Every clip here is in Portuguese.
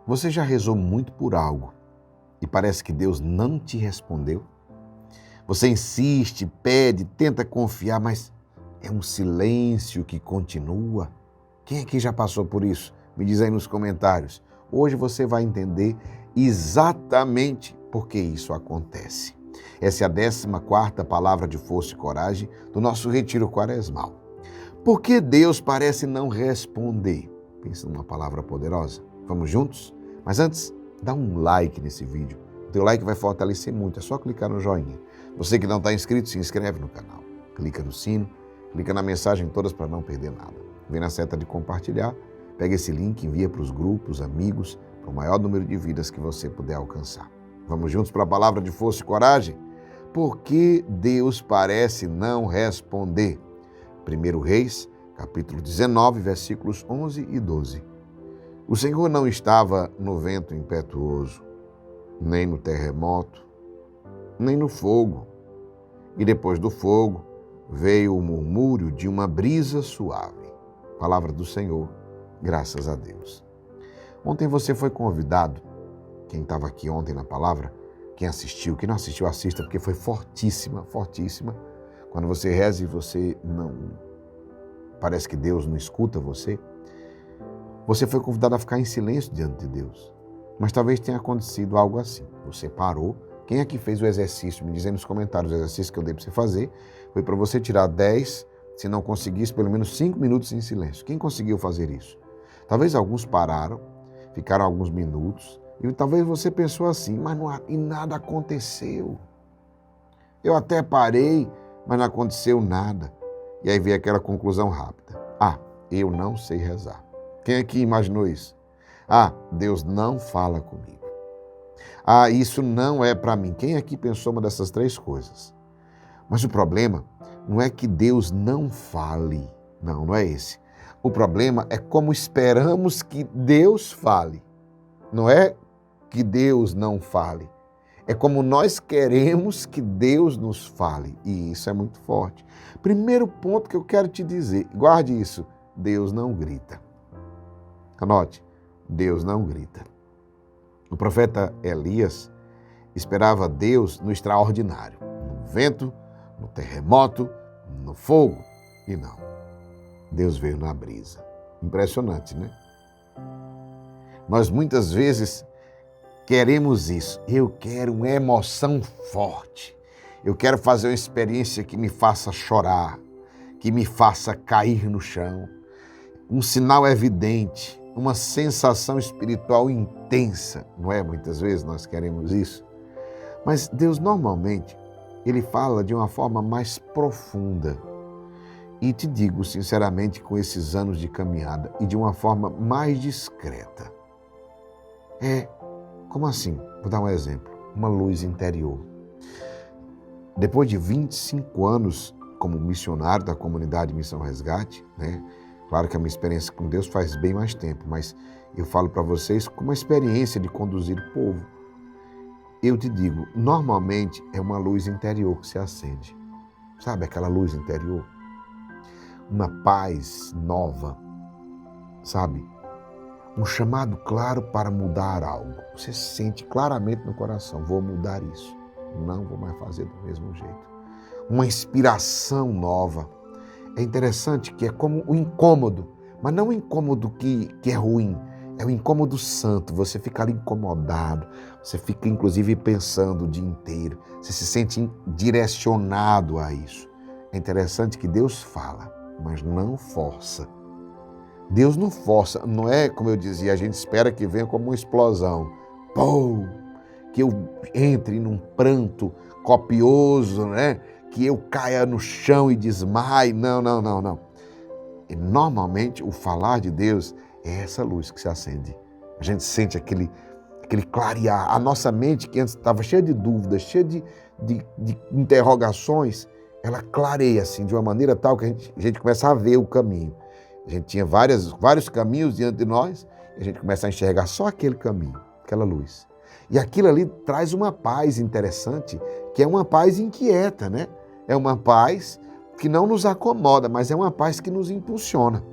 Você já rezou muito por algo e parece que Deus não te respondeu? Você insiste, pede, tenta confiar, mas é um silêncio que continua. Quem aqui já passou por isso? Me diz aí nos comentários. Hoje você vai entender exatamente por que isso acontece. Essa é a 14ª palavra de força e coragem do nosso retiro quaresmal. Por que Deus parece não responder? Pensa numa palavra poderosa. Vamos juntos? Mas antes, dá um like nesse vídeo. O teu like vai fortalecer muito, é só clicar no joinha. Você que não está inscrito, se inscreve no canal. Clica no sino, clica na mensagem todas para não perder nada. Vem na seta de compartilhar, pega esse link, envia para os grupos, amigos, para o maior número de vidas que você puder alcançar. Vamos juntos para a palavra de força e coragem? Por que Deus parece não responder? 1 Reis, capítulo 19, versículos 11 e 12. O Senhor não estava no vento impetuoso, nem no terremoto, nem no fogo. E depois do fogo veio o murmúrio de uma brisa suave. Palavra do Senhor, graças a Deus. Ontem você foi convidado, quem estava aqui ontem na palavra, quem assistiu, quem não assistiu, assista, porque foi fortíssima, fortíssima. Quando você reza e você não... Parece que Deus não escuta você. Você foi convidado a ficar em silêncio diante de Deus. Mas talvez tenha acontecido algo assim. Você parou. Quem aqui fez o exercício? Me diz aí nos comentários o exercício que eu dei para você fazer. Foi para você tirar 10, se não conseguisse, pelo menos 5 minutos em silêncio. Quem conseguiu fazer isso? Talvez alguns pararam, ficaram alguns minutos. E talvez você pensou assim, mas e nada aconteceu. Eu até parei, mas não aconteceu nada. E aí veio aquela conclusão rápida. Eu não sei rezar. Quem aqui imaginou isso? Deus não fala comigo. Isso não é para mim. Quem aqui pensou uma dessas 3 coisas? Mas o problema não é que Deus não fale. Não é esse. O problema é como esperamos que Deus fale. Não é que Deus não fale. É como nós queremos que Deus nos fale. E isso é muito forte. Primeiro ponto que eu quero te dizer, guarde isso, Deus não grita. Anote, Deus não grita. O profeta Elias esperava Deus no extraordinário, no vento, no terremoto, no fogo. E não, Deus veio na brisa. Impressionante, né? Nós muitas vezes queremos isso. Eu quero uma emoção forte. Eu quero fazer uma experiência que me faça chorar, que me faça cair no chão. Um sinal evidente, uma sensação espiritual intensa. Não é? Muitas vezes nós queremos isso. Mas Deus normalmente, Ele fala de uma forma mais profunda. E te digo sinceramente, com esses anos de caminhada, e de uma forma mais discreta. Como assim? Vou dar um exemplo. Uma luz interior. Depois de 25 anos como missionário da comunidade Missão Resgate, né? Claro que a minha experiência com Deus faz bem mais tempo, mas eu falo para vocês com uma experiência de conduzir o povo. Eu te digo, normalmente é uma luz interior que se acende. Sabe aquela luz interior? Uma paz nova, sabe? Um chamado claro para mudar algo. Você sente claramente no coração, vou mudar isso. Não vou mais fazer do mesmo jeito. Uma inspiração nova. É interessante que é como o incômodo, mas não o incômodo que é ruim, é o incômodo santo. Você fica ali incomodado, você fica inclusive pensando o dia inteiro, você se sente direcionado a isso. É interessante que Deus fala, mas não força. Deus não força, não é como eu dizia, a gente espera que venha como uma explosão. Que eu entre num pranto copioso, né? Que eu caia no chão e desmaie. Não. E normalmente o falar de Deus é essa luz que se acende. A gente sente aquele clarear. A nossa mente, que antes estava cheia de dúvidas, cheia de interrogações, ela clareia assim, de uma maneira tal que a gente começa a ver o caminho. A gente tinha vários caminhos diante de nós e a gente começa a enxergar só aquele caminho, aquela luz. E aquilo ali traz uma paz interessante, que é uma paz inquieta, né? É uma paz que não nos acomoda, mas é uma paz que nos impulsiona.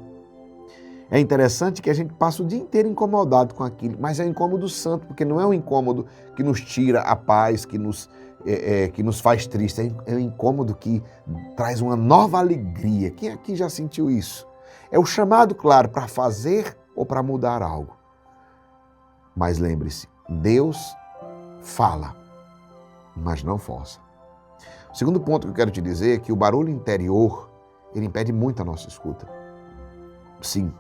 É interessante que a gente passa o dia inteiro incomodado com aquilo, mas é um incômodo santo, porque não é um incômodo que nos tira a paz, que nos faz triste, é um incômodo que traz uma nova alegria. Quem aqui já sentiu isso? É o chamado, claro, para fazer ou para mudar algo. Mas lembre-se, Deus fala, mas não força. O segundo ponto que eu quero te dizer é que o barulho interior, ele impede muito a nossa escuta. Sim,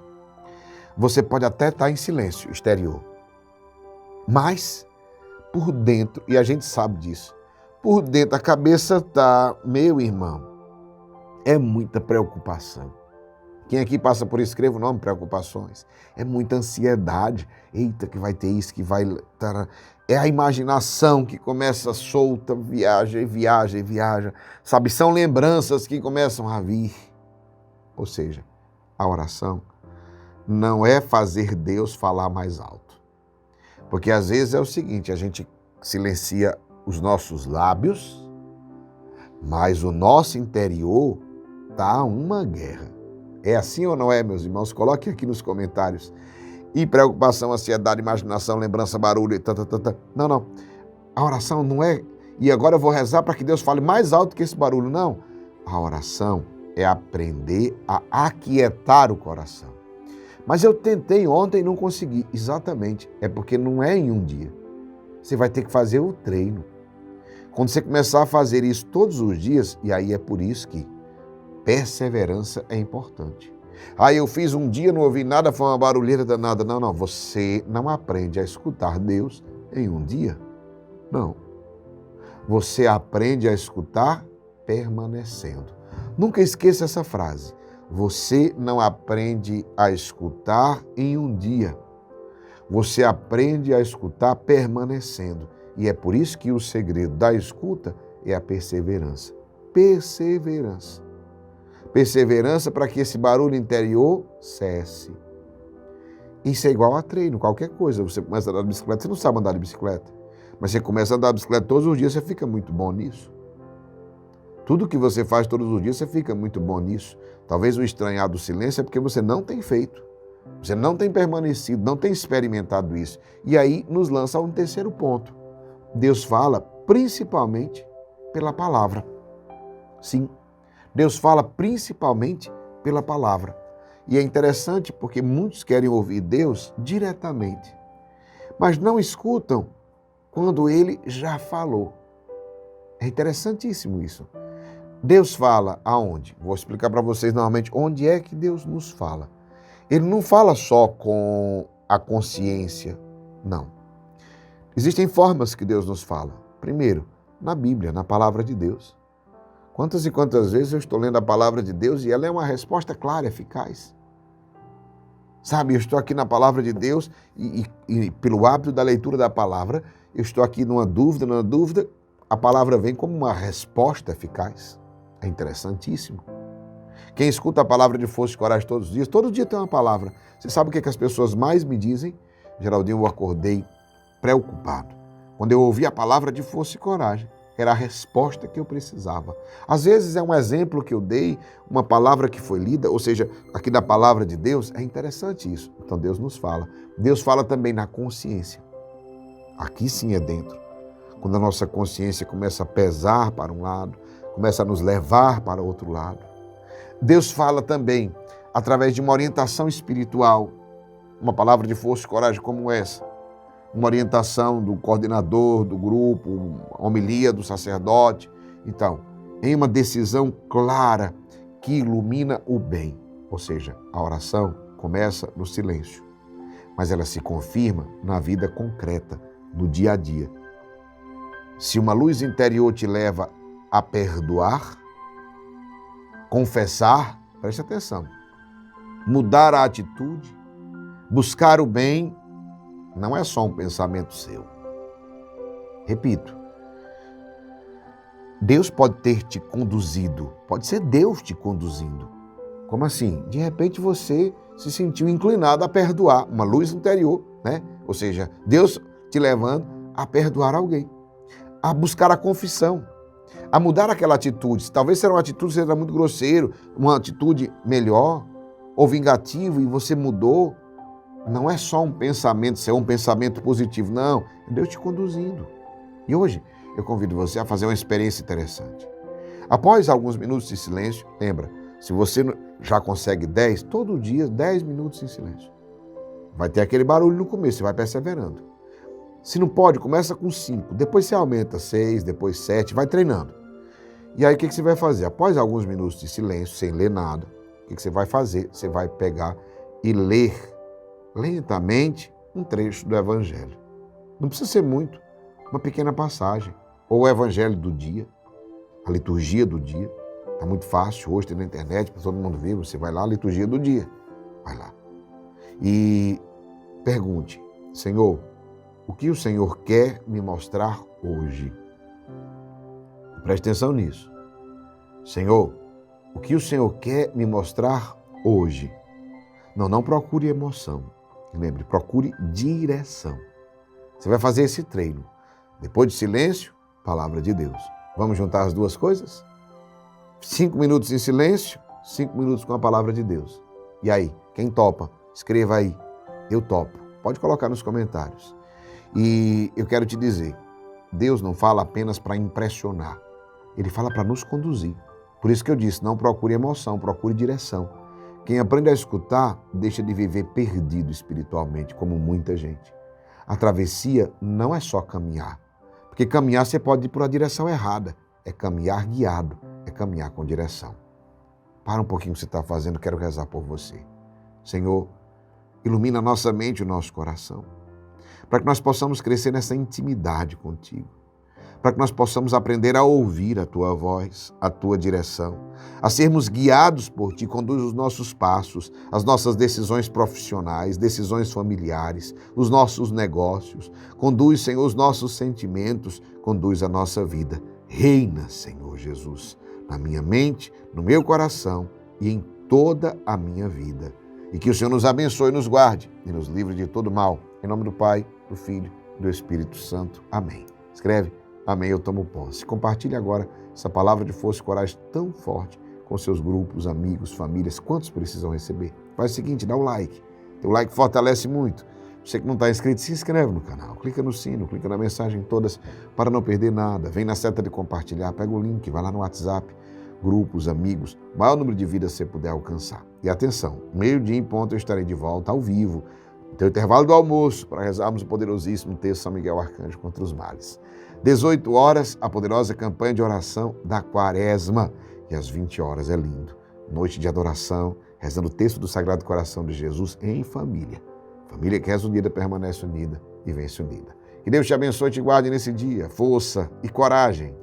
você pode até estar em silêncio exterior, mas por dentro, e a gente sabe disso, por dentro a cabeça está, meu irmão, é muita preocupação. Quem aqui passa por isso, escreva o nome, preocupações. É muita ansiedade. Eita, que vai ter isso, que vai... É a imaginação que começa solta, viaja e viaja e viaja. Sabe, são lembranças que começam a vir. Ou seja, a oração não é fazer Deus falar mais alto. Porque às vezes é o seguinte, a gente silencia os nossos lábios, mas o nosso interior está uma guerra. É assim ou não é, meus irmãos? Coloque aqui nos comentários. E preocupação, ansiedade, imaginação, lembrança, barulho e Não. A oração não é... E agora eu vou rezar para que Deus fale mais alto que esse barulho. Não. A oração é aprender a aquietar o coração. Mas eu tentei ontem e não consegui. Exatamente. É porque não é em um dia. Você vai ter que fazer o treino. Quando você começar a fazer isso todos os dias, e aí é por isso que perseverança é importante. Eu fiz um dia, não ouvi nada, foi uma barulheira danada. Não, você não aprende a escutar Deus em um dia. Não. Você aprende a escutar permanecendo. Nunca esqueça essa frase. Você não aprende a escutar em um dia. Você aprende a escutar permanecendo. E é por isso que o segredo da escuta é a perseverança. Perseverança. Perseverança para que esse barulho interior cesse. Isso é igual a treino, qualquer coisa. Você começa a andar de bicicleta, você não sabe andar de bicicleta. Mas você começa a andar de bicicleta todos os dias, você fica muito bom nisso. Tudo que você faz todos os dias, você fica muito bom nisso. Talvez o estranhar do silêncio é porque você não tem feito. Você não tem permanecido, não tem experimentado isso. E aí nos lança a um terceiro ponto. Deus fala principalmente pela palavra. Sim. Deus fala principalmente pela palavra. E é interessante porque muitos querem ouvir Deus diretamente, mas não escutam quando Ele já falou. É interessantíssimo isso. Deus fala aonde? Vou explicar para vocês novamente onde é que Deus nos fala. Ele não fala só com a consciência, não. Existem formas que Deus nos fala. Primeiro, na Bíblia, na palavra de Deus. Quantas e quantas vezes eu estou lendo a palavra de Deus e ela é uma resposta clara, eficaz. Sabe, eu estou aqui na palavra de Deus e pelo hábito da leitura da palavra, eu estou aqui numa dúvida, a palavra vem como uma resposta eficaz. É interessantíssimo. Quem escuta a palavra de força e coragem todos os dias, todo dia tem uma palavra. Você sabe o que as pessoas mais me dizem? Geraldinho, eu acordei preocupado. Quando eu ouvi a palavra de força e coragem, era a resposta que eu precisava. Às vezes é um exemplo que eu dei, uma palavra que foi lida, ou seja, aqui da palavra de Deus, é interessante isso. Então Deus nos fala. Deus fala também na consciência. Aqui sim é dentro. Quando a nossa consciência começa a pesar para um lado, começa a nos levar para outro lado. Deus fala também através de uma orientação espiritual, uma palavra de força e coragem como essa. Uma orientação do coordenador do grupo, uma homilia do sacerdote. Então, em uma decisão clara que ilumina o bem. Ou seja, a oração começa no silêncio, mas ela se confirma na vida concreta, no dia a dia. Se uma luz interior te leva a perdoar, confessar, preste atenção, mudar a atitude, buscar o bem, não é só um pensamento seu. Repito, Deus pode ter te conduzido, pode ser Deus te conduzindo. Como assim? De repente você se sentiu inclinado a perdoar, uma luz interior, né? Ou seja, Deus te levando a perdoar alguém, a buscar a confissão, a mudar aquela atitude. Talvez será uma atitude que seja muito grosseiro, uma atitude melhor. ou vingativo e você mudou, não é só um pensamento, ser um pensamento positivo, não, é Deus te conduzindo. E hoje eu convido você a fazer uma experiência interessante. Após alguns minutos de silêncio, lembra, se você já consegue 10, todo dia 10 minutos em silêncio. Vai ter aquele barulho no começo, você vai perseverando. Se não pode, começa com 5, depois você aumenta 6, depois 7, vai treinando. E aí o que você vai fazer? Após alguns minutos de silêncio, sem ler nada, o que você vai fazer? Você vai pegar e ler lentamente um trecho do Evangelho. Não precisa ser muito, uma pequena passagem. Ou o Evangelho do dia, a liturgia do dia. Está muito fácil, hoje tem na internet, para todo mundo ver, você vai lá, a liturgia do dia. Vai lá. E pergunte, Senhor, o que o Senhor quer me mostrar hoje? Preste atenção nisso. Senhor, o que o Senhor quer me mostrar hoje? Não procure emoção. Lembre, procure direção. Você vai fazer esse treino. Depois de silêncio, palavra de Deus. Vamos juntar as duas coisas? 5 minutos em silêncio, 5 minutos com a palavra de Deus. E aí, quem topa? Escreva aí. Eu topo. Pode colocar nos comentários. E eu quero te dizer, Deus não fala apenas para impressionar. Ele fala para nos conduzir. Por isso que eu disse, não procure emoção, procure direção. Quem aprende a escutar, deixa de viver perdido espiritualmente, como muita gente. A travessia não é só caminhar. Porque caminhar você pode ir por uma direção errada. É caminhar guiado, é caminhar com direção. Para um pouquinho o que você está fazendo, quero rezar por você. Senhor, ilumina a nossa mente e o nosso coração, para que nós possamos crescer nessa intimidade contigo, para que nós possamos aprender a ouvir a tua voz, a tua direção, a sermos guiados por ti. Conduz os nossos passos, as nossas decisões profissionais, decisões familiares, os nossos negócios. Conduz, Senhor, os nossos sentimentos, conduz a nossa vida. Reina, Senhor Jesus, na minha mente, no meu coração e em toda a minha vida. E que o Senhor nos abençoe e nos guarde e nos livre de todo mal. Em nome do Pai, do Filho e do Espírito Santo. Amém. Escreve, amém, eu tomo posse. Compartilhe agora essa palavra de força e coragem tão forte com seus grupos, amigos, famílias. Quantos precisam receber? Faz o seguinte, dá um like. Teu like fortalece muito. Você que não está inscrito, se inscreve no canal. Clica no sino, clica na mensagem todas para não perder nada. Vem na seta de compartilhar, pega o link, vai lá no WhatsApp. Grupos, amigos, o maior número de vidas você puder alcançar. E atenção, 12:00 em ponto eu estarei de volta ao vivo, no teu intervalo do almoço, para rezarmos o poderosíssimo texto São Miguel Arcanjo contra os males. 18 horas, a poderosa campanha de oração da Quaresma. E às 20 horas, é lindo, noite de adoração, rezando o texto do Sagrado Coração de Jesus em família. Família que reza unida, permanece unida e vence unida. Que Deus te abençoe e te guarde nesse dia, força e coragem.